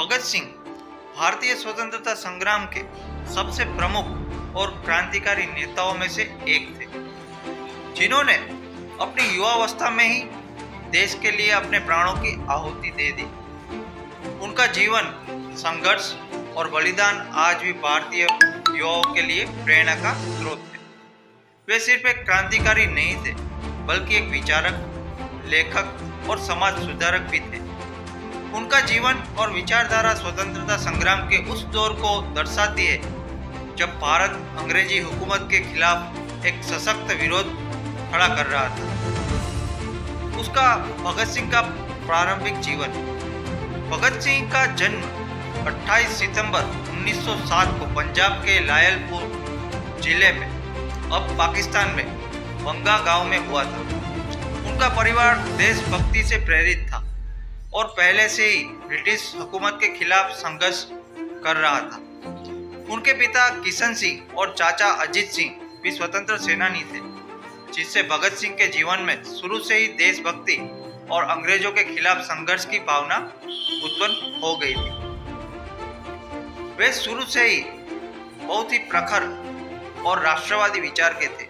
भगत सिंह भारतीय स्वतंत्रता संग्राम के सबसे प्रमुख और क्रांतिकारी नेताओं में से एक थे, जिन्होंने अपनी युवावस्था में ही देश के लिए अपने प्राणों की आहुति दे दी। उनका जीवन, संघर्ष और बलिदान आज भी भारतीय युवाओं के लिए प्रेरणा का स्रोत है। वे सिर्फ एक क्रांतिकारी नहीं थे, बल्कि एक विचारक, लेखक और समाज सुधारक भी थे। उनका जीवन और विचारधारा स्वतंत्रता संग्राम के उस दौर को दर्शाती है जब भारत अंग्रेजी हुकूमत के खिलाफ एक सशक्त विरोध खड़ा कर रहा था। उसका भगत सिंह का प्रारंभिक जीवन। भगत सिंह का जन्म 28 सितंबर 1907 को पंजाब के लायलपुर जिले में, अब पाकिस्तान में, बंगा गांव में हुआ था। उनका परिवार देशभक्ति से प्रेरित था और पहले से ही ब्रिटिश हुकूमत के खिलाफ संघर्ष कर रहा था। उनके पिता किशन सिंह और चाचा अजीत सिंह भी स्वतंत्र सेनानी थे, जिससे भगत सिंह के जीवन में शुरू से ही देशभक्ति और अंग्रेजों के खिलाफ संघर्ष की भावना उत्पन्न हो गई थी। वे शुरू से ही बहुत ही प्रखर और राष्ट्रवादी विचार के थे।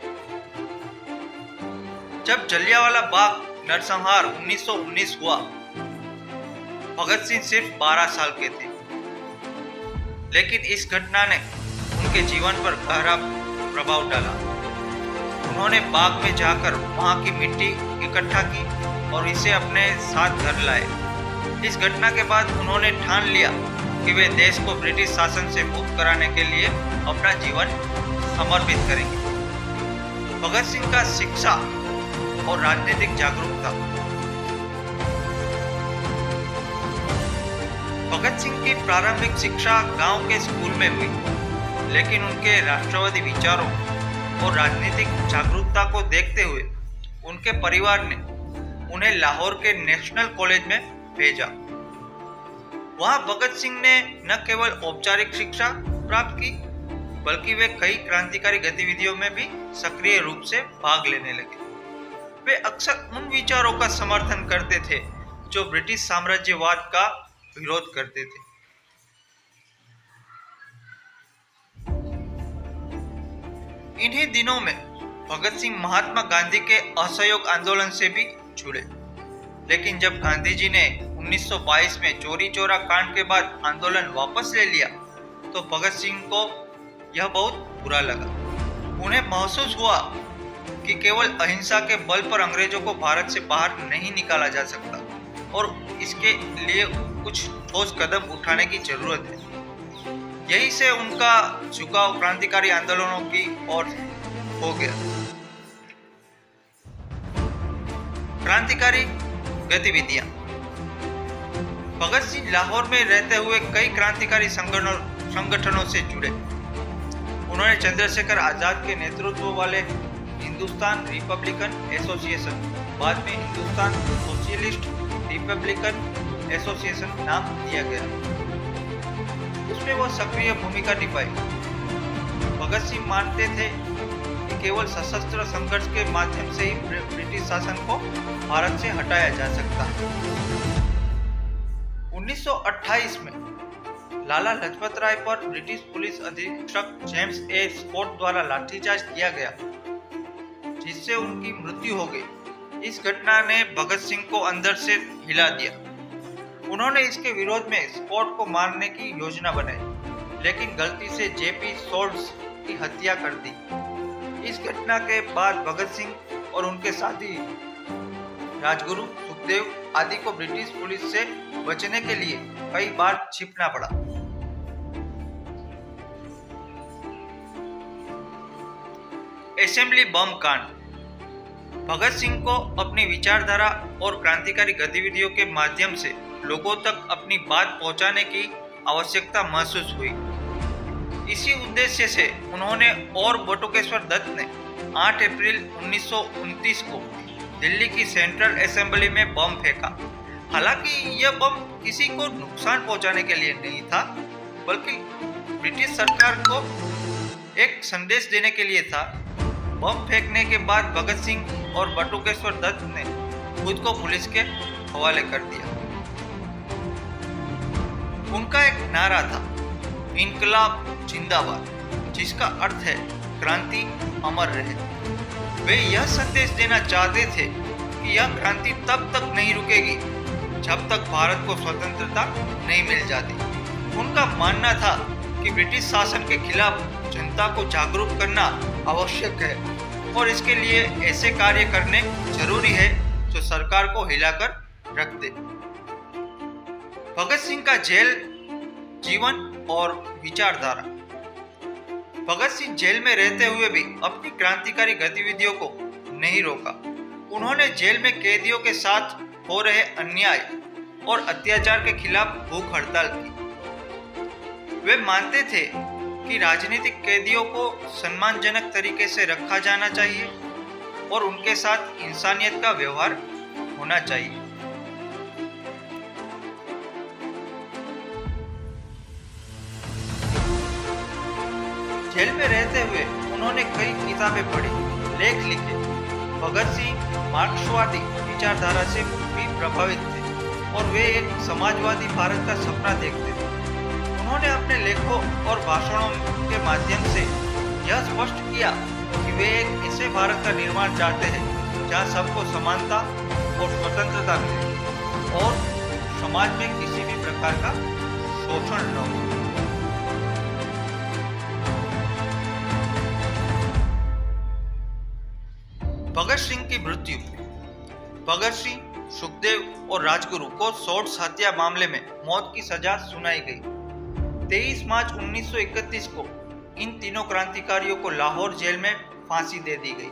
जब जलियांवाला बाग नरसंहार 1919 हुआ, भगत सिंह सिर्फ 12 साल के थे, लेकिन इस घटना ने उनके जीवन पर गहरा प्रभाव डाला। उन्होंने बाग में जाकर वहां की मिट्टी इकट्ठा की और इसे अपने साथ घर लाए। इस घटना के बाद उन्होंने ठान लिया कि वे देश को ब्रिटिश शासन से मुक्त कराने के लिए अपना जीवन समर्पित करेंगे। भगत सिंह का शिक्षा और राजनीतिक जागरूकता। भगत सिंह की प्रारंभिक शिक्षा गांव के स्कूल में हुई, लेकिन उनके राष्ट्रवादी विचारों और राजनीतिक जागरूकता को देखते हुए उनके परिवार ने उन्हें लाहौर के नेशनल कॉलेज में भेजा। वहां भगत सिंह ने न केवल औपचारिक शिक्षा प्राप्त की, बल्कि वे कई क्रांतिकारी गतिविधियों में भी सक्रिय रूप से भाग लेने लगे। वे अक्सर उन विचारों का समर्थन करते थे जो ब्रिटिश साम्राज्यवाद का विरोध करते थे। इन्हीं दिनों में भगत सिंह महात्मा गांधी के असहयोग आंदोलन से भी जुड़े, लेकिन जब गांधी जी ने 1922 में चोरी चोरा कांड के बाद आंदोलन वापस ले लिया, तो भगत सिंह को यह बहुत बुरा लगा। उन्हें महसूस हुआ कि केवल अहिंसा के बल पर अंग्रेजों को भारत से बाहर नहीं निकाला जा सकता और इसके लिए कुछ ठोस कदम उठाने की जरूरत है। यही से उनका झुकाव क्रांतिकारी आंदोलनों की ओर हो गया। क्रांतिकारी गतिविधियां। भगत सिंह लाहौर में रहते हुए कई क्रांतिकारी संगठनों से जुड़े। उन्होंने चंद्रशेखर आजाद के नेतृत्व वाले हिंदुस्तान रिपब्लिकन एसोसिएशन, बाद में हिंदुस्तान सोशलिस्ट रिपब्लिकन एसोसिएशन नाम दिया गया, उसमें वो सक्रिय भूमिका निभाई। भगत सिंह मानते थे कि केवल सशस्त्र संघर्ष के माध्यम से ही ब्रिटिश शासन को भारत से हटाया जा सकता है। 1928 में लाला लाजपत राय पर ब्रिटिश पुलिस अधीक्षक जेम्स ए स्कॉट द्वारा लाठीचार्ज किया गया, जिससे उनकी मृत्यु हो गई। इस घटना ने भगत सिंह को अंदर से हिला दिया। उन्होंने इसके विरोध में स्कॉट को मारने की योजना बनाई, लेकिन गलती से जेपी सोल्ट्स की हत्या कर दी। इस घटना के बाद भगत सिंह और उनके साथी राजगुरु, सुखदेव आदि को ब्रिटिश पुलिस से बचने के लिए कई बार छिपना पड़ा। असेंबली बम कांड। भगत सिंह को अपनी विचारधारा और क्रांतिकारी गतिविधियों के माध्यम से लोगों तक अपनी बात पहुंचाने की आवश्यकता महसूस हुई। इसी उद्देश्य से उन्होंने और बटुकेश्वर दत्त ने 8 अप्रैल 1929 को दिल्ली की सेंट्रल असेंबली में बम फेंका। हालांकि यह बम किसी को नुकसान पहुंचाने के लिए नहीं था, बल्कि ब्रिटिश सरकार को एक संदेश देने के लिए था। बम फेंकने के बाद भगत सिंह और बटुकेश्वर दत्त ने खुद को पुलिस के हवाले कर दिया। उनका एक नारा था, इनकलाब जिंदाबाद, जिसका अर्थ है क्रांति अमर रहे। वे यह संदेश देना चाहते थे कि यह क्रांति तब तक नहीं रुकेगी जब तक भारत को स्वतंत्रता नहीं मिल जाती। उनका मानना था कि ब्रिटिश शासन के खिलाफ जनता को जागरूक करना आवश्यक है और इसके लिए ऐसे कार्य करने जरूरी है जो सरकार को हिलाकर रख दे। भगत सिंह का जेल जीवन और विचारधारा। भगत सिंह जेल में रहते हुए भी अपनी क्रांतिकारी गतिविधियों को नहीं रोका। उन्होंने जेल में कैदियों के साथ हो रहे अन्याय और अत्याचार के खिलाफ भूख हड़ताल की। वे मानते थे कि राजनीतिक कैदियों को सम्मानजनक तरीके से रखा जाना चाहिए और उनके साथ इंसानियत का व्यवहार होना चाहिए। जेल में रहते हुए उन्होंने कई किताबें पढ़ी, लेख लिखे। भगत सिंह मार्क्सवादी विचारधारा से भी प्रभावित थे और वे एक समाजवादी भारत का सपना देखते थे। उन्होंने अपने लेखों और भाषणों के माध्यम से यह स्पष्ट किया कि वे एक ऐसे भारत का निर्माण चाहते हैं जहां सबको समानता और स्वतंत्रता मिले और समाज में किसी भी प्रकार का शोषण न हो। भगत सिंह की मृत्यु। भगत सिंह, सुखदेव और राजगुरु को सोर्स हत्या मामले में मौत की सजा सुनाई गई। 23 मार्च 1931 को इन तीनों क्रांतिकारियों को लाहौर जेल में फांसी दे दी गई।